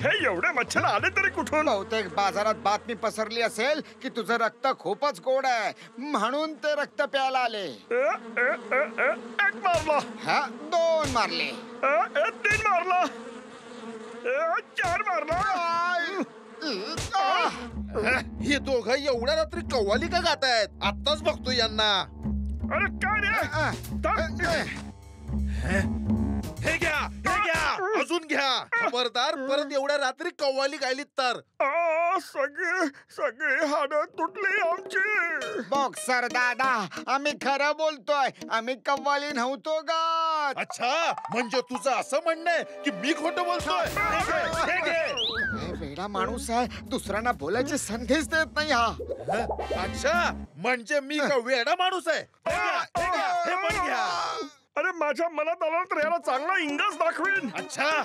हे एवढे मच्छर आले तरी कुठून? बहुतेक बाजारात बातमी पसरली असेल की तुझं रक्त खूपच गोड आहे म्हणून ते रक्त प्यायला आले. एक मारला, हा 2 मारले, 3 मारला, 4 मारला. हे दोघं एवढ्या रात्री कव्वाली का गातायत? आत्ताच बघतो यांना. अरे काय रे? हे घ्या, हे घ्या, अजून घ्या. खबरदार परत एवढ्या रात्री कव्वाली गायलीत तर. सगळे हाडं तुटले आमची. बॉक्सर दादा, आम्ही खरं बोलतोय, आम्ही कव्वाली नव्हतो गात. अच्छा, म्हणजे तुझं असं म्हणणं आहे की मी खोटं बोलतोय? हे घे. वेडा माणूस आहे, दुसऱ्यांना बोलायची संधीच देत नाही हा. अच्छा, म्हणजे मी का वेडा माणूस आहे? हे घ्या, हे घ्या, हे पण घ्या. अरे माझ्या मनात आलं तर याला चांगला इंगाच दाखवीन. अच्छा,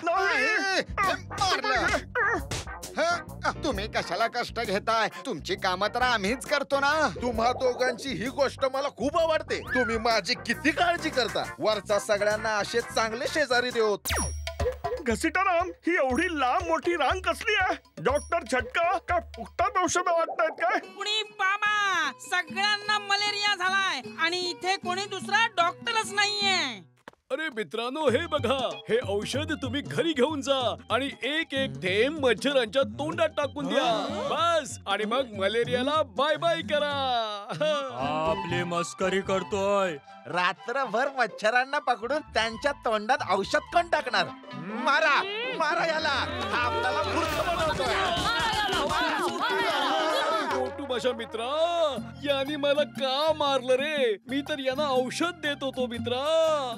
तुम्ही कशाला कष्ट घेताय? तुमची कामं तर आम्हीच करतो ना. तुम्हा दोघांची ही गोष्ट मला खूप आवडते. तुम्ही माझी किती काळजी करता. वरचा सगळ्यांना असे चांगले शेजारी देऊत. घसीटाराम, ही एवढी लांब मोठी रांग कसली आहे? डॉक्टर झटका काय फुकटात औषधं वाटतायत काय? कुणी बाबा, सगळ्यांना मलेरिया झालाय आणि इथे कोणी दुसरा डॉक्टरच नाहीये. अरे मित्रांनो, हे बघा, हे औषध तुम्ही घरी घेऊन जा आणि एक एक थेंब मच्छरांच्या तोंडात टाकून द्या. बस, आणि मग मलेरियाला बाय बाय करा. आपली मस्करी करतोय. रात्रभर मच्छरांना पकडून त्यांच्या तोंडात औषध कोण टाकणार? मारा, मारा याला. हा आपल्याला मूर्ख बनवतोय. माझ्या मित्रा, याने मला का मारलं रे? मी तर यांना औषध देत होतो मित्रा.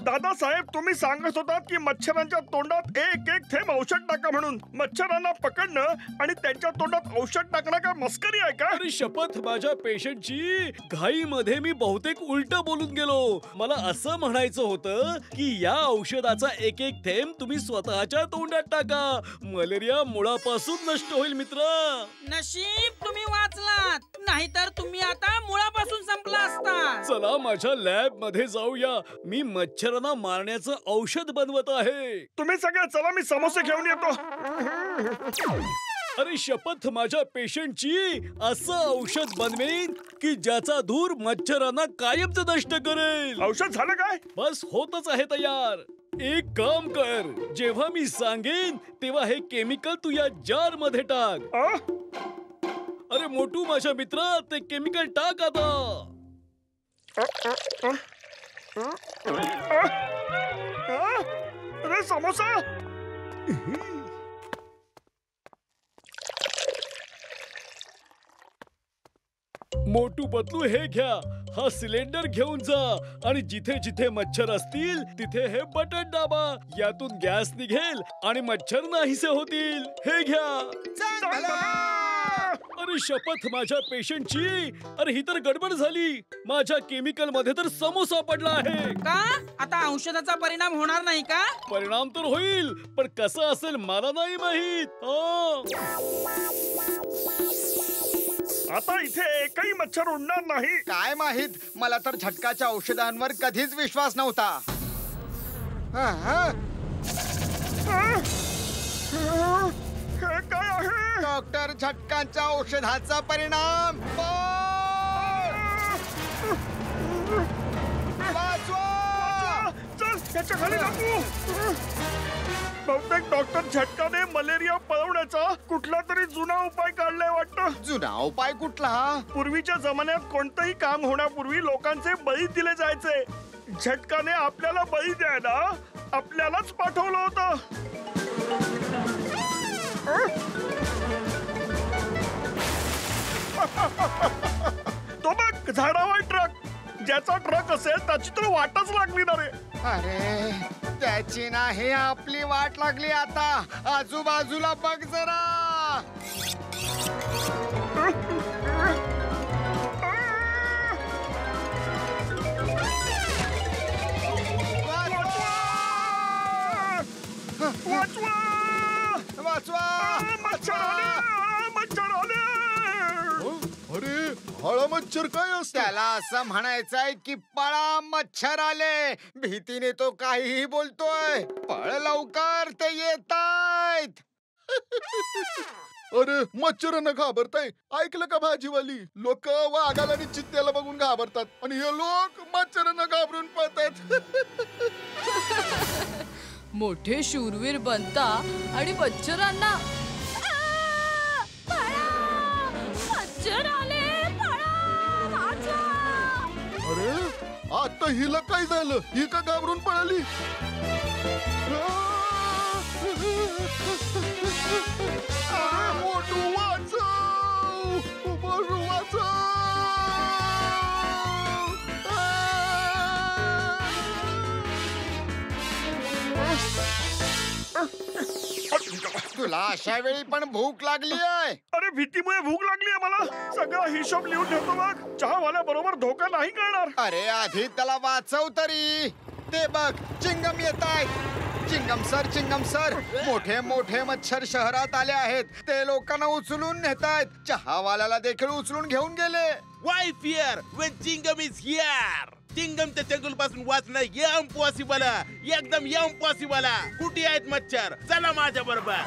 दादासाहेब, तुम्ही सांगत होतात की मच्छरांच्या तोंडात एक एक थेंब औषध टाका म्हणून. मच्छरांना पकडणं आणि त्यांच्या तोंडात औषध टाकणं काय मस्करी आहे का? अरे शपथ, माझ्या पेशंटची घाईमध्ये मी बहुतेक उलट बोलून गेलो. मला असं म्हणायचं होतं की या औषधाचा एक एक थेंब तुम्ही स्वतःच्या तोंडात टाका. मलेरिया मुळापासून नष्ट होईल मित्रा. नशीब तुम्ही वाचलात, नाहीतर तुम्ही आता मुळापासून संपला असता. चला माझ्या लॅब मध्ये जाऊया. मी मच्छरांना मारण्याचं औषध बनवत आहे. तुम्ही सगळे चला, मी समोसे घेऊन येतो. अरे शपथ, माझ्या पेशंटची असं औषध बनवेन की ज्याचा धूर मच्छरांना कायमच नष्ट करेल. औषध झालं काय? बस होतच आहे तयार. एक काम कर, जेव्हा मी सांगेन तेव्हा हे केमिकल तू या जार मध्ये टाक. अरे मोटू माझ्या मित्रा, ते केमिकल टाक आता. अरे समोसा. मोटू पतलू, हे घ्या. हा सिलेंडर घेऊन जा आणि जिथे जिथे मच्छर असतील तिथे हे बटन दाबा. यातून गॅस निघेल आणि मच्छर नाहीसे होतील. हे घ्या. अरे शपथ, माझ्या पेशंटची. अरे ही तर गडबड झाली. माझ्या केमिकल मध्ये तर समोसा पडला आहे. का आता औषधाचा परिणाम होणार नाही का? परिणाम तर होईल, पण कसा असेल मला नाही माहित. आता इथे एकही मच्छर उडणार नाही. काय माहित, मला तर झटकाच्या औषधांवर कधीच विश्वास नव्हता. हे काय आहे? डॉक्टर झटकांच्या औषधाचा परिणाम. वाचवा! चल, त्याच्या खाली टाकू. बहुतेक डॉक्टर झटकाने मलेरिया पळवण्याचा कुठला तरी जुना उपाय काढलाय वाटतं. जुना उपाय कुठला? पूर्वीच्या जमान्यात कोणतंही काम होण्यापूर्वी लोकांचे बळी दिले जायचे. झटकाने आपल्याला बळी द्यायला आपल्यालाच पाठवलं होतं. तो बघ, झाडावर ट्रक. ज्याचा ट्रक असेल त्याची तर वाटच लागली ना रे. अरे त्याची नाही, आपली वाट लागली आता. आजूबाजूला बघ जरा. वाचवा! वाचवा! मच्छर आले! मच्छर आले! अरे फळ मच्छर काय असतं? त्याला असं म्हणायचंय की पळा मच्छर आले. भीतीने तो काहीही बोलतोय. पळ लवकर, ते येतायत. अरे मच्छरांना घाबरताय? ऐकलं का भाजीवाली? लोक वाघाला आणि चित्त्याला बघून घाबरतात आणि हे लोक मच्छरांना घाबरून पळतात. मोठे शूरवीर बनता आणि मच्छरांना मच्छर आले, पळा, वाचवा. अरे आता हिला काय झालं? ही का घाबरून पळाली? मोठू वाचव! मोठू वाचव! तुला अशा वेळी पण भूक लागली आहे. अरे भीतीमुळे भूक लागली आहे मला. सगळा हिशोब लिहून ठेवतो मग. चहावाल्या बरोबर धोका नाही करणार. अरे आधी त्याला वाचव तरी. ते बघ, चिंगम येत आहे. चिंगम सर, मोठे मोठे मच्छर शहरात आले आहेत. ते लोकांना उचलून नेत आहेत. चहावाल्याला देखील उचलून घेऊन गेले. Why fear when Chingam is here? चिंगमच्या चंगुल पासून वाचणं इम्पॉसिबल, एकदम इम्पॉसिबल. कुठे आहेत मच्छर? चला माझ्या बरोबर.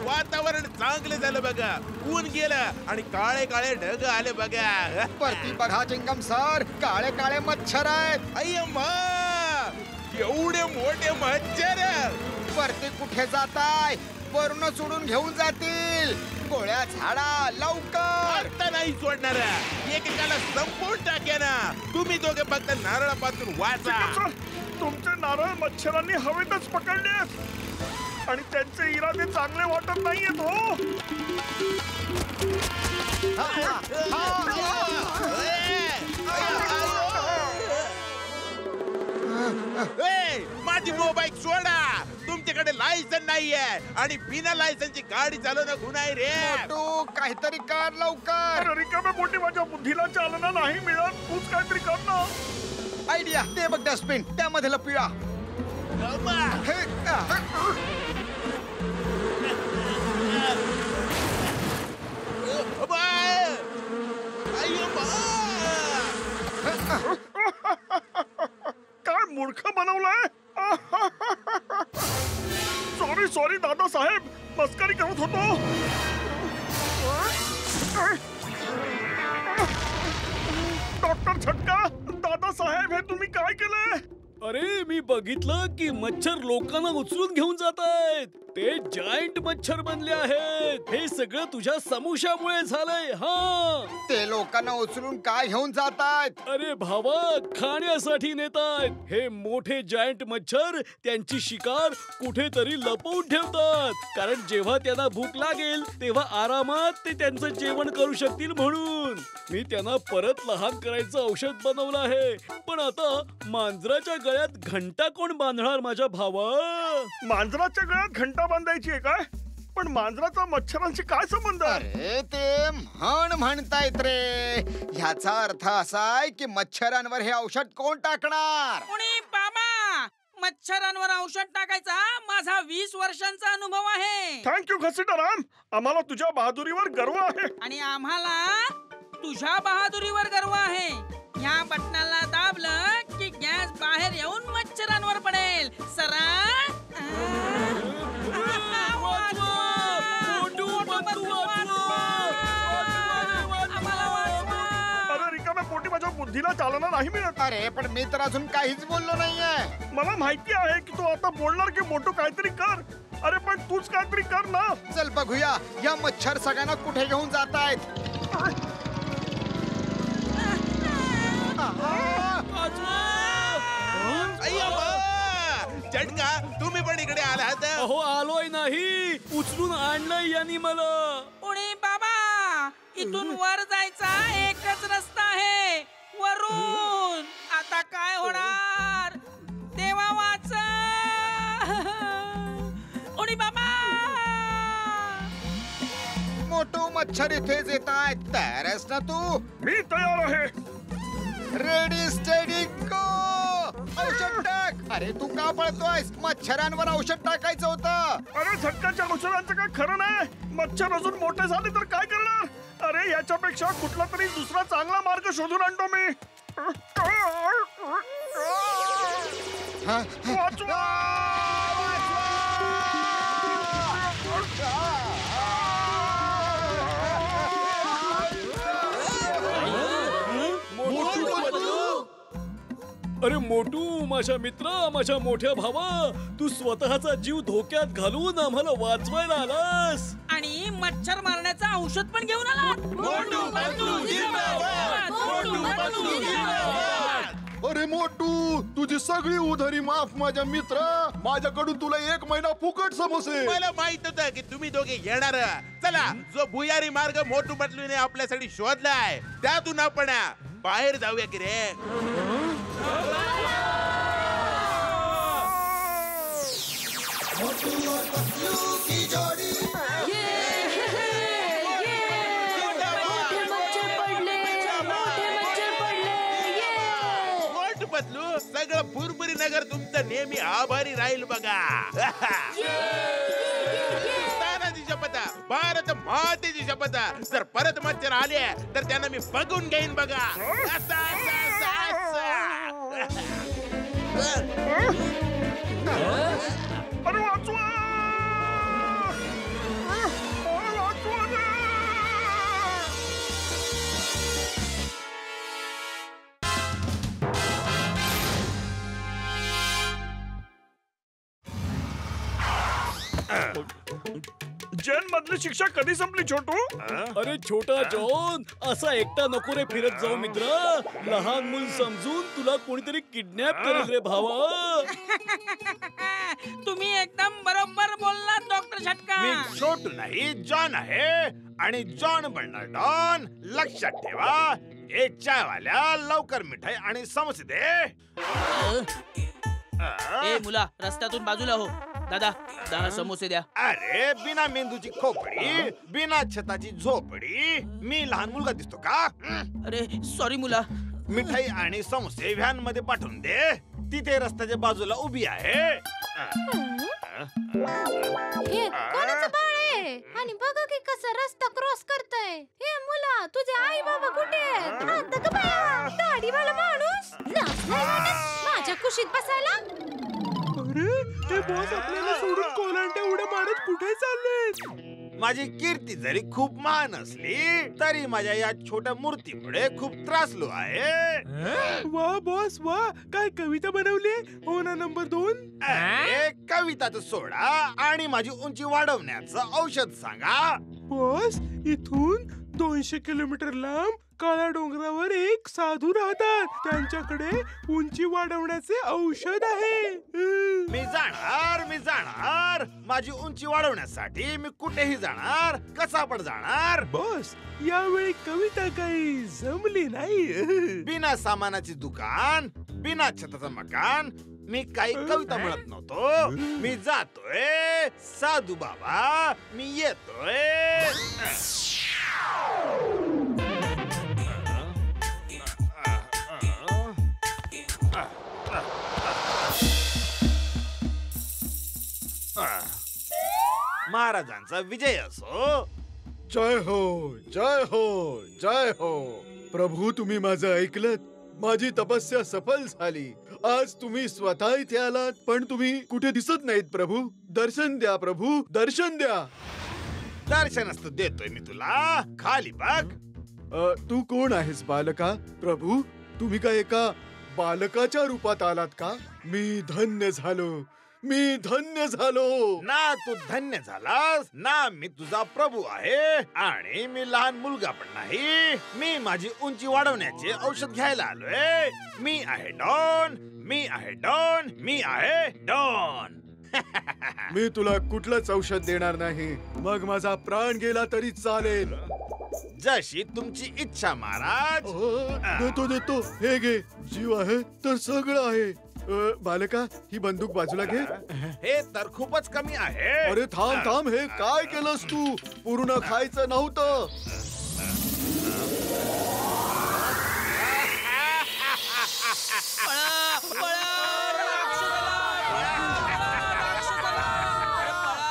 वातावरण चांगले झालं बघा. ऊन गेलं आणि काळे काळे ढग आले बघा. वरती बघा चिंगम सर, काळे काळे मच्छर आहेत. अय्यम्मा, एवढे मोठे मच्छर. वरती कुठे जाताय? वरून सोडून घेऊन जातील. गोळ्या झाडा लवकर. आता नाही सोडणार. एकेकाला संपवून टाक्या ना. तुम्ही दोघे फक्त नारळापासून वाचा. सर, तुमचे नारळ मच्छरांनी हवेतच पकडले आणि त्यांचे इरादे चांगले वाटत नाहीयेत हो. माझी मोबाईल सोडा. तुमच्याकडे लायसन नाहीये आणि बिना लायसनची गाडी चालवणं गुन्हा आहे रे. मोटू, काहीतरी कर लवकर. अरे रिकाम्या पोटी माझ्या बुद्धीला चालना नाही मिळत. तूच काहीतरी कर ना. आयडिया, ते बघ डस्टबिन, त्यामध्ये लपूया. हे, काय मूर्ख बनवलंय. सॉरी दादासाहेब, मस्करी करत होतो. डॉक्टर झटका, दादासाहेब हे तुम्ही काय केलंय? अरे मी बघितलं की मच्छर लोकांना उचलून घेऊन जात आहेत. ते जायंट मच्छर बनले आहेत. हे सगळं तुझ्या समूशामुळे झालंय. हा, ते लोकांना उचलून काय घेऊन जातायत? अरे भावा, खाण्यासाठी नेतायत. हे मोठे जायंट मच्छर त्यांची शिकार कुठेतरी लपवून ठेवतात, कारण जेव्हा त्यांना भूक लागेल तेव्हा आरामात ते त्यांचं जेवण करू शकतील म्हणून. मी त्यांना परत लहान करायचं औषध बनवलं आहे. पण आता मांजराच्या गळ्यात घंटा कोण बांधणार माझ्या भावा? मांजराच्या गळ्यात घंटा बांधायची आहे काय? पण मांजराचा मच्छरांशी काय संबंध आहे? अरे ते म्हणतायत रे. ह्याचा अर्थ असा आहे की मच्छरांवर हे औषध कोण टाकणार? कोणी बाबा, मच्छरांवर औषध टाकायचा माझा 20 वर्षांचा अनुभव आहे. थँक्यू घसीटाराम. आम्हाला तुझ्या बहादुरीवर गर्व आहे. आणि आम्हाला तुझ्या बहादुरीवर गर्व आहे. ह्या बटनाला दाबलं की गॅस बाहेर येऊन मच्छरांवर पडेल. सरळ अरे रिकाम्या पोटी माझ्या बुद्धीला चालना नाही मिळत. अरे पण मी तर अजून काहीच बोललो नाहीये. मला माहिती आहे की तू आता बोलणार की मोठं काहीतरी कर. अरे पण तूच काहीतरी कर ना. चल बघूया या मच्छर सगळ्यांना कुठे घेऊन जातायत. झटका, तुम्ही पण इकडे आलात. अहो आलोय नाही, उचलून आणलंय यांनी मला. पुणे बाबा, इथून वर जायचा एकच रस्ता आहे, वरून. आता काय होणार? देवा वाचा. उडी बाबा. मोठू मच्छर इथेच येत आहेत. तयार आहेस ना तू? मी तयार आहे. रेडी स्टेडी गो. औषध टाक. अरे तू का पळतोयस? मच्छरांवर औषध टाकायचं होतं. अरे झटकाच्या मच्छरांचं काय खरं नाही. मच्छर अजून मोठे झाले तर काय करणार? अरे याच्यापेक्षा कुठला तरी दुसरा चांगला मार्ग शोधून आणतो मी. वाचवा! अरे मोटू, माझ्या मित्रा, माझ्या मोठ्या भावा, तू स्वतःचा जीव धोक्यात घालून आम्हाला वाचवायला आलास आणि मच्छर मारण्याचं औषध पण घेऊन आला. मोटू पतलू जिंदाबाद! मोटू पतलू जिंदाबाद! अरे मोटू, तुझी सगळी उधारी माफ माझ्या मित्रा. माझ्याकडून तुला 1 महिना फुकट समोसे. मला माहित होतं की तुम्ही दोघे येणार. चला, जो भुयारी मार्ग मोटू पतलूने आपल्यासाठी शोधलाय त्यातून आपण बाहेर जाऊया की रे. मोटू पतलू, सगळं बुरबुरी नगर तुमचं नेहमी आभारी राहील बघा. तानाजी शपथ, भारत मातेची शपथ, जर परत मच्छर आले तर त्यांना मी बघून घेईन बघा. असा, असा, असा, असा. अरे वाचवा! वाचवा रे! जैन मधली शिक्षा कधी संपली छोटू? अरे छोटा जॉन, असा एकटा नको रे फिरत जाऊ मित्रा. लहान मूल समजून तुला कोणीतरी किडनॅप करेल रे भावा. तुम्ही एकदम बरोबर बोललात डॉक्टर झटका. मी छोटू नाही, जॉन आहे आणि जॉन बनणार डॉन. लक्षात ठेवा. ए चायवाल्या, लवकर मिठाई आणि समोसे दे. ए मुला, रस्त्यातून बाजूला हो. दादा, 10 समोसे द्या. अरे बिना मेंदूची खोपडी, बिना छताची झोपडी, मी लहान मुलगा दिसतो का? अरे सॉरी मुला. मिठाई आणि समोसे व्हॅन मध्ये पाठवून दे. तिथे रस्त्याच्या बाजूला उभी आहे. हे कोणाचं बाळ आहे? आणि बघा की कसं रस्ता क्रॉस करतय. हे मुला, तुझे आई बाबा कुठे आहेत? आता का बाया, दाढीवाला माणूस लाज नाही वाटत माझ्या कुशीत बसायला? हे बॉस आपल्याला सोडून कोलांट्या उड्या मारत कुठे चालले? माझी कीर्ती जरी खूप महान असली तरी माझ्या या छोट्या मूर्तीमुळे खूप त्रासलो आहे. वा बॉस वा, काय कविता बनवली? हो ना नंबर 2. अरे कविता तर सोडा आणि माझी उंची वाढवण्याचं औषध सांगा. बॉस, इथून 200 किलोमीटर लांब काळ्या डोंगरावर एक साधू राहतात. त्यांच्याकडे उंची वाढवण्याचे औषध आहे. मी जाणार. माझी उंची वाढवण्यासाठी मी कुठेही जाणार, कसा पण जाणार. बॉस, यावेळी कविता काही जमली नाही. बिना सामानाची दुकान, बिना छताचं मकान, मी काही कविता म्हणत नव्हतो. मी जातोय साधू बाबा, मी येतोय. महाराजांचा विजय असो. जय हो, जय हो, जय हो. प्रभू, तुम्ही माझं ऐकलत. माझी तपस्या सफल झाली. आज तुम्ही स्वतः इथे आलात, पण तुम्ही कुठे दिसत नाहीत. प्रभू, दर्शन द्या. प्रभू, दर्शन द्या. दर्शनच तर देतोय मी तुला. खाली बघ. तू कोण आहेस बालका? प्रभू, तुम्ही काय एका बालकाच्या रूपात आलात का? मी धन्य झालो. ना तू धन्य झालास ना मी तुझा प्रभू आहे आणि मी लहान मुलगा पण नाही. मी माझी उंची वाढवण्याचे औषध घ्यायला आलोय. मी आहे डॉन. मी तुला कुठलंच औषध देणार नाही. मग माझा प्राण गेला तरी चालेल. जशी तुमची इच्छा महाराज. देतो. हे घे. जीव आहे तर सगळं आहे. बालका, ही बंदूक बाजूला घे. हे तर खूपच कमी आहे. अरे थांब. हे काय केलंस तू? पूर्ण खायचं नव्हतं.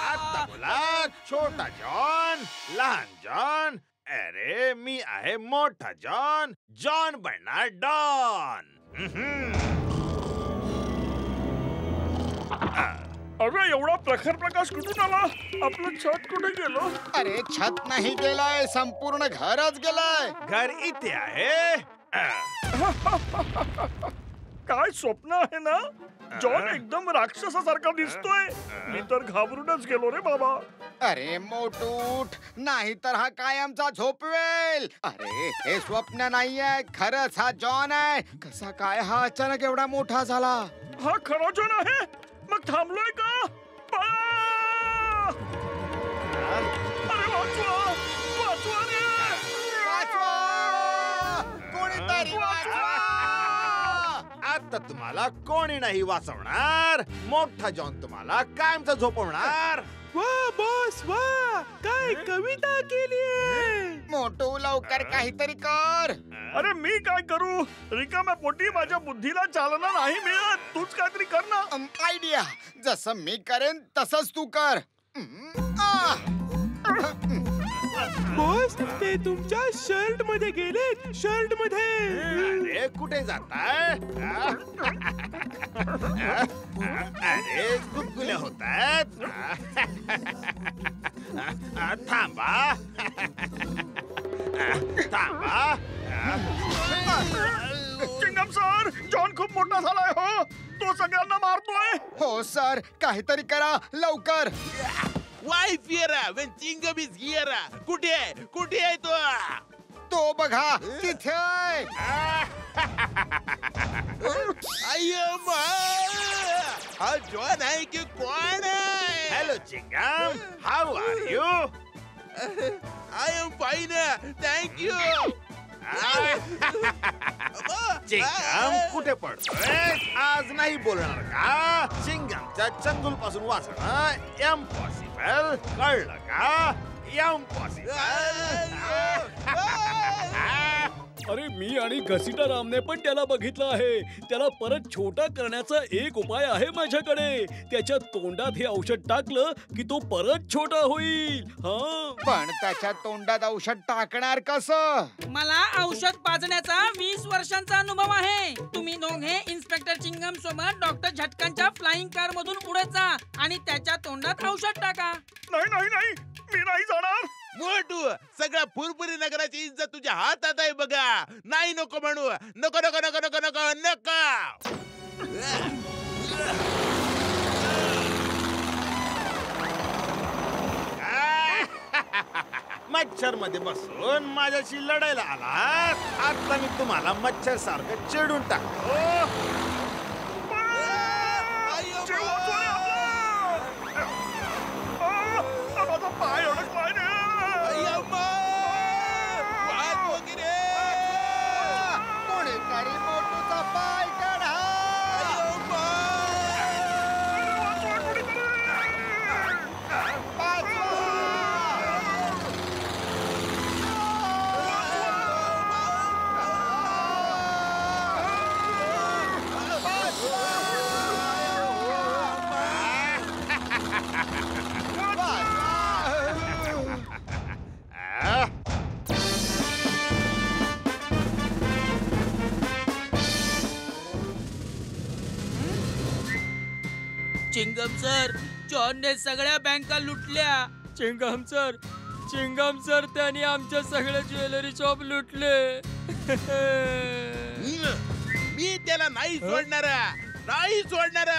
आता बोला, छोटा जॉन, लहान जॉन, अरे मी आहे मोठा जॉन. जॉन बनणार डॉन. अरे एवढा प्रखर प्रकाश कुठून आला? आपलं छत कुठे गेलो? अरे छत नाही गेलाय, संपूर्ण घरच गेलाय. घर इथे आहे. काय स्वप्न आहे ना? जॉन एकदम राक्षसासारखा दिसतोय. मी तर घाबरूनच गेलो रे बाबा. अरे मोटूट, नाही तर हा कायमचा झोपवेल. अरे हे स्वप्न नाहीये, खरंच हा जॉन आहे. कसा काय हा अचानक एवढा मोठा झाला? हा खरा जॉन आहे? मग थांबलोय का? पळा! अरे वाचवा! वाचवा रे! वाचवा! कोणीतरी वाचवा! आता तुम्हाला कोणी नाही वाचवणार. मोठा जॉन तुम्हाला कायमचा झोपवणार. वा बॉस वा, काय कविता केली. मोटू लवकर काहीतरी कर. अरे मी काय करू? रिकाम्या पोटी माझ्या बुद्धीला चालना नाही मिळत. तूच काहीतरी कर ना. आयडिया, जसं मी करेन तसंच तू कर. बॉस ते तुमच्या शर्ट मध्ये गेले. शर्ट मध्ये. अरे कुठे जाताय? अरे गुदगुल्या होतात. थांबा. थांबा. चिंगम सर, जॉन खूप मोठा झालाय हो. तो सगळ्यांना मारतोय. हो सर, काहीतरी करा लवकर. Why fear when Chingam is here. कुठे आहे? कुठे आहे तो? तो बघा तिथे आहे. अय्यो मा! हा जॉन आहे की कोण आहे? Hello Chingam, how are you? I am fine, thank you. Chingam कुठे पडतोय? आज नाही बोलणार का? चिंगमच्या चंगुल पासून वाचणं इम्पॉसिबल. कळलं का? इम्पॉसिबल. अरे मी आणि घसीटा रामने पण त्याला बघितलं आहे. त्याला परत छोटा करण्याचा एक उपाय आहे माझ्याकडे. त्याच्या तोंडात हे औषध टाकलं की तो परत छोटा होईल. हा, पण त्याच्या तोंडात औषध टाकणार कसं? मला औषध पाजण्याचा 20 वर्षांचा अनुभव आहे. तुम्ही दोघे इन्स्पेक्टर चिंगम सोबत डॉक्टर झटकांच्या फ्लाइंग कार मधून उडत जा आणि त्याच्या तोंडात औषध टाका. नाही नाही नाही, मी नाही जाणार. मोटू, सगळ्या फुरफुरी नगराची इज्जत तुझ्या हातात आहे बघा. नाही नको म्हणू. नको नको नको नको नको नको. मच्छर मध्ये बसून माझ्याशी लढायला आलात. आता मी तुम्हाला मच्छर सारखं चिडून टाकतो. जीव वाचवा रे आपला. माझा पाय अडकलाय रे. कोणीतरी मोटूचा पाय काढा. वाचवा कोणीतरी. चिंगम सर, जॉनने सगळ्या बँका लुटल्या. चिंगम सर त्यांनी आमच्या सगळ्या ज्वेलरी शॉप लुटले. मी त्याला नाही सोडणार. नाही सोडणार.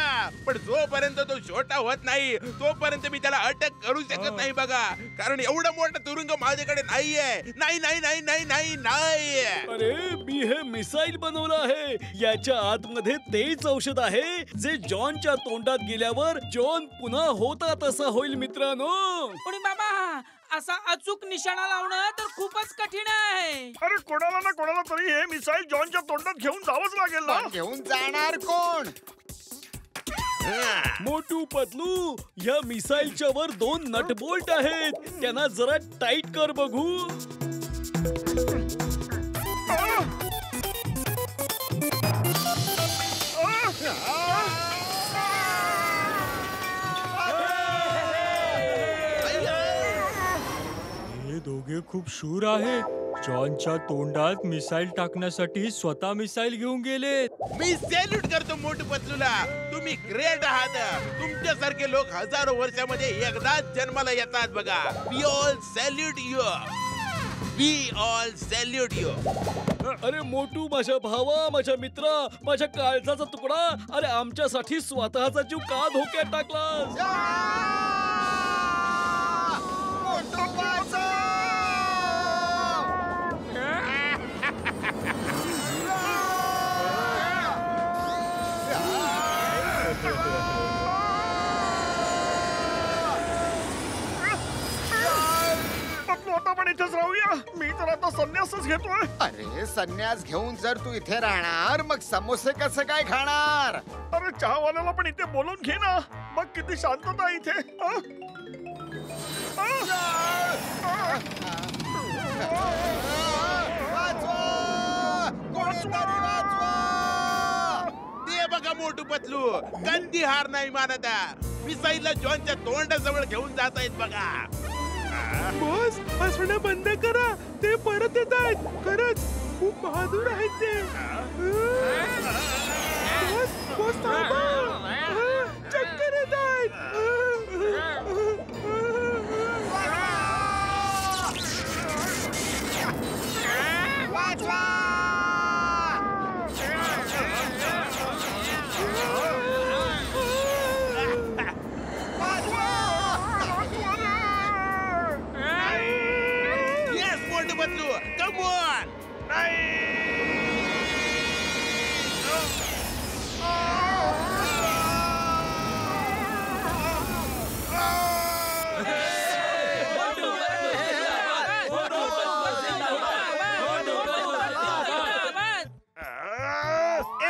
पण जोपर्यंत तो छोटा होत नाही तोपर्यंत मी त्याला अटक करू शकत नाही बघा. कारण एवढा मोठा तुरुंग माझ्याकडे नाहीये. नाही नाही नाही नाही नाही नाही. अरे मी हे मिसाईल बनवलं आहे. याच्या आतमध्ये तेच औषध आहे जे जॉनच्या तोंडात गेल्यावर जॉन पुन्हा होता तसा होईल मित्रांनो. पण बाबा, असा अचूक निशाणा लावणं तर खूपच कठीण आहे. अरे कोणाला ना कोणाला तरी हे मिसाईल जॉनच्या तोंडात घेऊन जावंच लागेल ना. पण घेऊन जाणार कोण? मोटू पतलू, या मिसाईलच्या वर 2 नटबोल्ट आहेत. त्यांना जरा टाईट कर बघू. दोघे खूप शूर आहेत. जॉनच्या तोंडात मिसाईल टाकण्यासाठी स्वतः मिसाईल घेऊन गेलेत. मी सॅल्यूट करतो मोठू पतलूला. तुम्ही ग्रेट आहात. तुमच्यासारखे लोक हजारो वर्षामध्ये एकदाच जन्माला येतात बघा. We all salute you. We all salute you. अरे मोटू, माझ्या भावा, माझ्या मित्रा, माझ्या काळजाचा तुकडा, अरे आमच्यासाठी स्वतःचा जीव का धोक्यात टाकलास? पतलू, आता पण इथेच राहूया. मी तर आता संन्यासच घेतोय. अरे संन्यास घेऊन जर तू इथे राहणार मग समोसे कसं काय खाणार? अरे चहावाल्याला पण इथे बोलून घे ना. बघ किती शांतता इथे. ते बघा मोठू पतलू कधी हार नाही मानता. मिसाईलला जॉनच्या तोंडाजवळ घेऊन जात आहेत बघा. बॉस हसणं बंद करा. ते परत येत आहेत. खरंच खूप बहादूर आहेत ते. बॉस थांबा. चक्कर येत येस मोठू पतलू कम ऑन.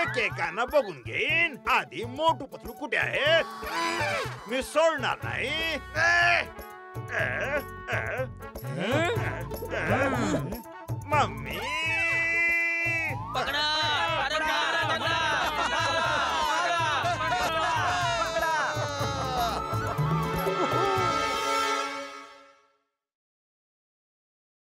एकेकांना बघून घेईन. आधी मोठू पतलू कुठे आहे? मी सोडणार नाही.